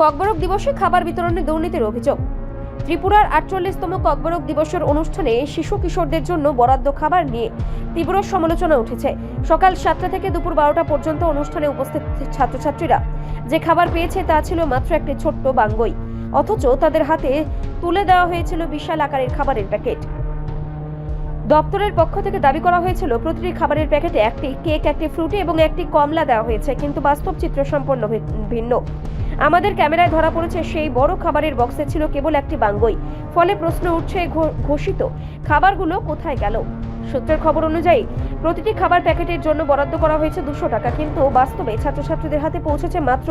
ককবরক দিবসে খাবার বিতরণে দুর্নীতির অভিযোগ। ত্রিপুরার ৪৮তম ককবরক দিবসের অনুষ্ঠানে শিশু কিশোরদের জন্য বরাদ্দ খাবার নিয়ে তীব্র সমালোচনা উঠেছে। সকাল ৭টা থেকে দুপুর ১২টা পর্যন্ত অনুষ্ঠানে উপস্থিত ছাত্রছাত্রীরা যে খাবার পেয়েছে তা ছিল মাত্র একটি ছোট্ট বাঙ্গই, অথচ তাদের হাতে তুলে দেওয়া হয়েছিল বিশাল আকারের খাবারের প্যাকেট। দপ্তরের পক্ষ থেকে দাবি করা হয়েছিল প্রতিটি খাবারের প্যাকেটে একটি কেক, একটি ফ্রুটি এবং একটি কমলা দেওয়া হয়েছে, কিন্তু বাস্তব চিত্র সম্পূর্ণ ভিন্ন। আমাদের ক্যামেরায় ধরা পড়েছে সেই বড় খাবারের বক্সে ছিল কেবল একটি বাঙ্গই। ফলে প্রশ্ন উঠছে, ঘোষিত খাবারগুলো কোথায় গেল? সূত্রের খবর অনুযায়ী প্রতিটি খাবার প্যাকেটের জন্য বরাদ্দ করা হয়েছে ২০০ টাকা, কিন্তু বাস্তবে ছাত্রছাত্রীদের হাতে পৌঁছেছে মাত্র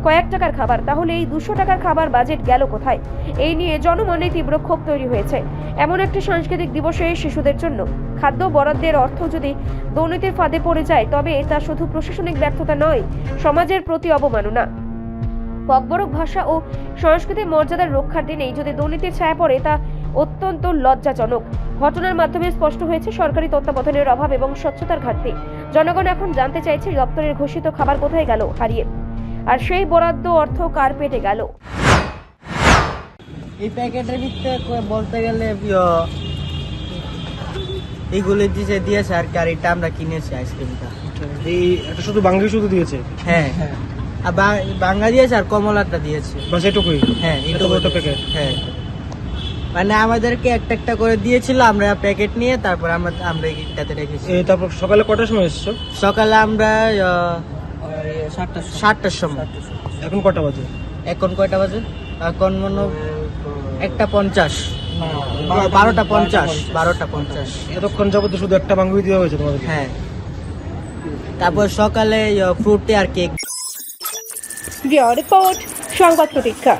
কয়েক টাকার খাবার। তাহলে এই ২০০ টাকার খাবার বাজেট গেল কোথায়? এই নিয়ে জনমনে তীব্র ক্ষোভ তৈরি হয়েছে। এমন একটি সাংস্কৃতিক দিবসে শিশুদের জন্য খাদ্য বরাদ্দের অর্থ যদি দুর্নীতির ফাঁদে পড়ে যায়, তবে তা শুধু প্রশাসনিক ব্যর্থতা নয়, সমাজের প্রতি অবমাননা। ককবরক ভাষা ও সংস্কৃতির মর্যাদার রক্ষার্থে নেই যদি দুর্নীতির ছায়া পড়ে, তা অত্যন্ত লজ্জাজনক। ঘটনার মাধ্যমে স্পষ্ট হয়েছে সরকারি তত্ত্বাবধানের অভাব এবং স্বচ্ছতার ঘাটতি। জনগণ এখন জানতে চাইছে দপ্তরের ঘোষিত খাবার কোথায় গেল হারিয়ে, আর সেই বরাদ্দ অর্থ কার পেটে গেল। এই প্যাকেটের ভিতরে বলতে গেলে এইগুলো দিয়েছে আর গাড়িটা আমরা কিনেছি আইসক্রিমটা। এই এটা শুধু বাঙ্গি শুধু দিয়েছে? হ্যাঁ, আর বাঙ্গা দিয়েছে আর কমলাটা দিয়েছে, বাস এটুকুই? হ্যাঁ, এত বড় প্যাকেট? হ্যাঁ, মানে আমাদেরকে একটা একটা করে দিয়েছিল, আমরা প্যাকেট নিয়ে তারপর আমরা এটাতে রেখেছি। তারপর সকালে কটার সময় এসছো? সকালে আমরা 7টার সময়। এখন কটা বাজে? এখন কয়টা বাজে? এখন মনে 1:50, 12:50। এতক্ষণ যাবত শুধু একটা বাঙ্গি দেওয়া হয়েছে তোমাদের? হ্যাঁ, তারপর সকালে ফ্রুটি আর কেক। রিপোর্ট, সংবাদ প্রতীক্ষা।